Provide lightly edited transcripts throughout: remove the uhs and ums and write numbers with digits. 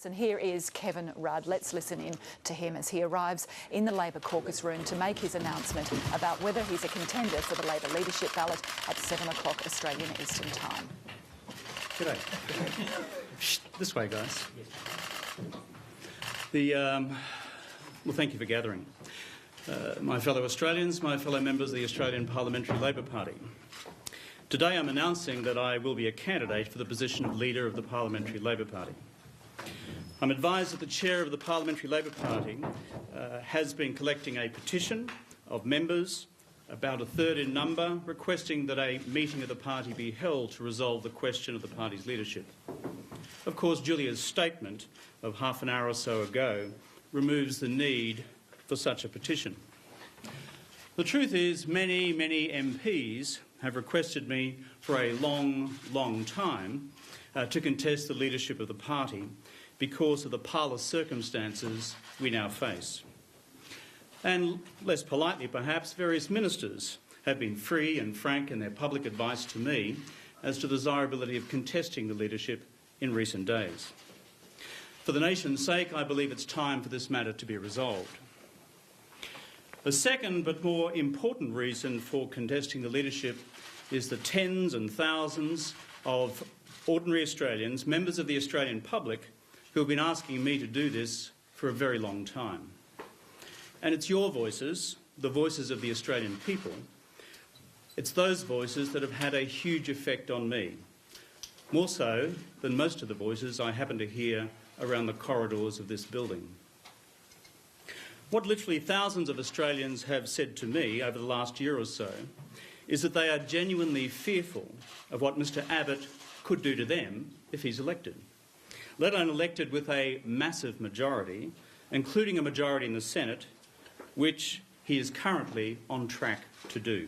And here is Kevin Rudd. Let's listen in to him as he arrives in the Labor caucus room to make his announcement about whether he's a contender for the Labor leadership ballot at 7 o'clock Australian Eastern Time. G'day. This way, guys. Well, thank you for gathering. My fellow Australians, my fellow members of the Australian Parliamentary Labor Party. Today I'm announcing that I will be a candidate for the position of Leader of the Parliamentary Labor Party. I'm advised that the Chair of the Parliamentary Labor Party has been collecting a petition of members, about a third in number, requesting that a meeting of the party be held to resolve the question of the party's leadership. Of course, Julia's statement of half an hour or so ago removes the need for such a petition. The truth is, many MPs have requested me for a long time to contest the leadership of the party because of the parlous circumstances we now face. And less politely perhaps, various ministers have been free and frank in their public advice to me as to the desirability of contesting the leadership in recent days. For the nation's sake, I believe it's time for this matter to be resolved. The second but more important reason for contesting the leadership is the tens and thousands of ordinary Australians, members of the Australian public, who have been asking me to do this for a very long time. And it's your voices, the voices of the Australian people, it's those voices that have had a huge effect on me, more so than most of the voices I happen to hear around the corridors of this building. What literally thousands of Australians have said to me over the last year or so is that they are genuinely fearful of what Mr Abbott could do to them if he's elected. Let alone elected with a massive majority, including a majority in the Senate, which he is currently on track to do.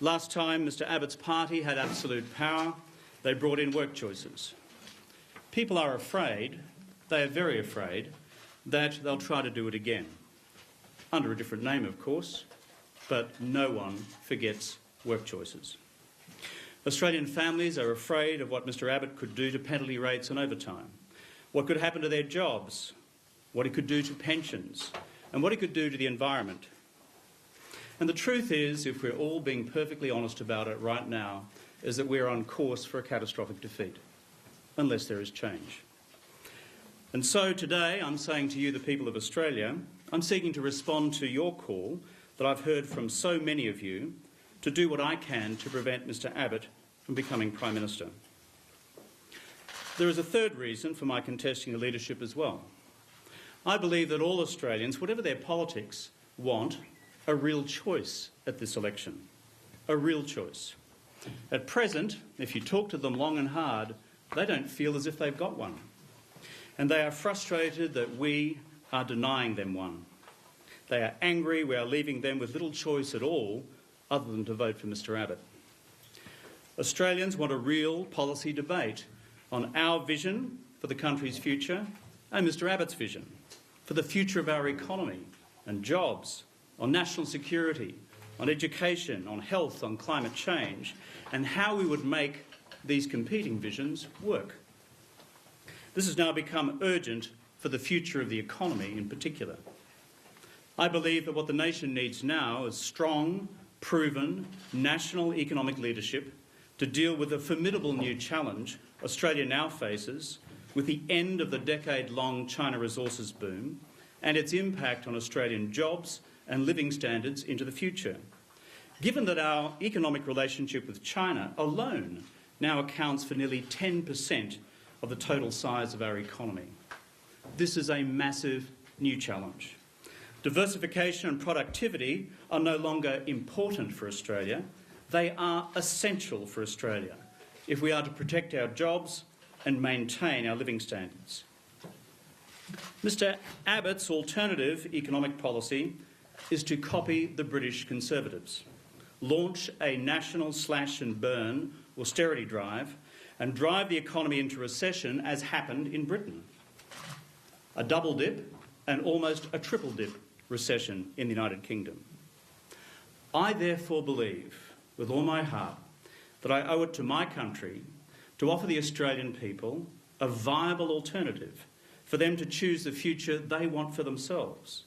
Last time Mr Abbott's party had absolute power, they brought in work choices. People are afraid, they are very afraid, that they'll try to do it again. Under a different name, of course, but no one forgets work choices. Australian families are afraid of what Mr Abbott could do to penalty rates and overtime, what could happen to their jobs, what he could do to pensions, and what he could do to the environment. And the truth is, if we're all being perfectly honest about it right now, is that we're on course for a catastrophic defeat, unless there is change. And so today I'm saying to you, the people of Australia, I'm seeking to respond to your call that I've heard from so many of you to do what I can to prevent Mr Abbott from becoming Prime Minister. There is a third reason for my contesting the leadership as well. I believe that all Australians, whatever their politics, want a real choice at this election. A real choice. At present, if you talk to them long and hard, they don't feel as if they've got one. And they are frustrated that we are denying them one. They are angry we are leaving them with little choice at all other than to vote for Mr Abbott. Australians want a real policy debate on our vision for the country's future and Mr Abbott's vision for the future of our economy and jobs, on national security, on education, on health, on climate change, and how we would make these competing visions work. This has now become urgent for the future of the economy in particular. I believe that what the nation needs now is strong, proven national economic leadership to deal with the formidable new challenge Australia now faces with the end of the decade-long China resources boom and its impact on Australian jobs and living standards into the future. Given that our economic relationship with China alone now accounts for nearly 10% of the total size of our economy. This is a massive new challenge. Diversification and productivity are no longer important for Australia. They are essential for Australia if we are to protect our jobs and maintain our living standards. Mr Abbott's alternative economic policy is to copy the British Conservatives, launch a national slash and burn austerity drive and drive the economy into recession as happened in Britain. A double dip and almost a triple dip recession in the United Kingdom. I therefore believe, with all my heart, that I owe it to my country to offer the Australian people a viable alternative for them to choose the future they want for themselves,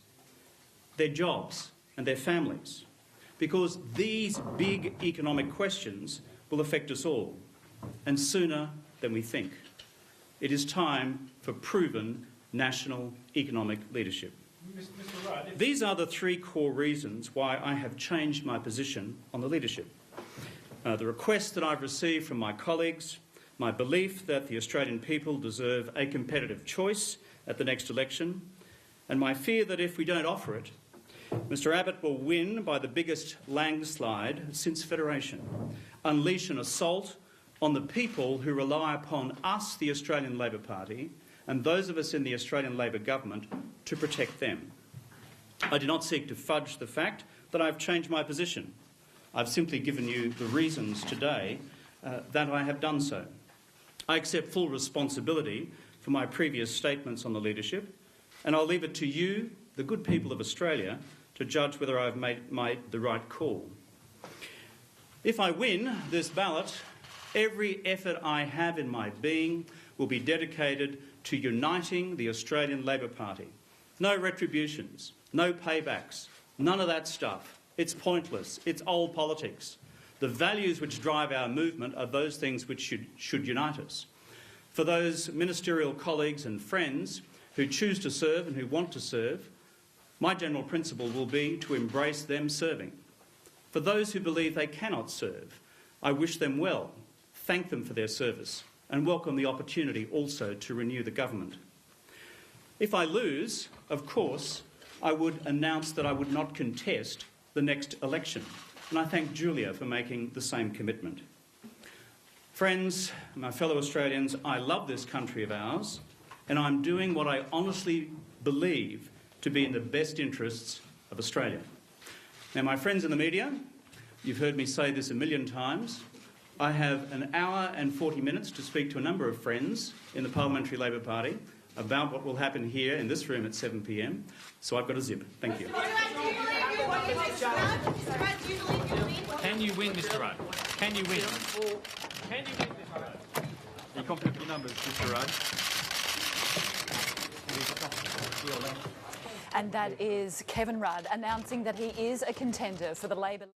their jobs and their families, because these big economic questions will affect us all, and sooner than we think. It is time for proven national economic leadership. Mr. Rudd, These are the three core reasons why I have changed my position on the leadership. The request that I've received from my colleagues, my belief that the Australian people deserve a competitive choice at the next election, and my fear that if we don't offer it, Mr Abbott will win by the biggest landslide since Federation, unleash an assault on the people who rely upon us, the Australian Labor Party, and those of us in the Australian Labor government to protect them. I do not seek to fudge the fact that I've changed my position. I've simply given you the reasons today that I have done so. I accept full responsibility for my previous statements on the leadership, and I'll leave it to you, the good people of Australia, to judge whether I've made the right call. If I win this ballot, every effort I have in my being will be dedicated to uniting the Australian Labor Party. No retributions, no paybacks, none of that stuff. It's pointless. It's old politics. The values which drive our movement are those things which should unite us. For those ministerial colleagues and friends who choose to serve and who want to serve, my general principle will be to embrace them serving. For those who believe they cannot serve, I wish them well, thank them for their service, and welcome the opportunity also to renew the government. If I lose, of course, I would announce that I would not contest the next election, and I thank Julia for making the same commitment. Friends, my fellow Australians, I love this country of ours, and I'm doing what I honestly believe to be in the best interests of Australia. Now, my friends in the media, you've heard me say this a million times. I have an hour and 40 minutes to speak to a number of friends in the Parliamentary Labor Party about what will happen here in this room at 7 p.m. So I've got a zip. Thank you. can you win, Mr. Rudd? Can you win? Can you win, Mr. Rudd? Are you confident with your numbers, Mr. Rudd? And that is Kevin Rudd announcing that he is a contender for the Labor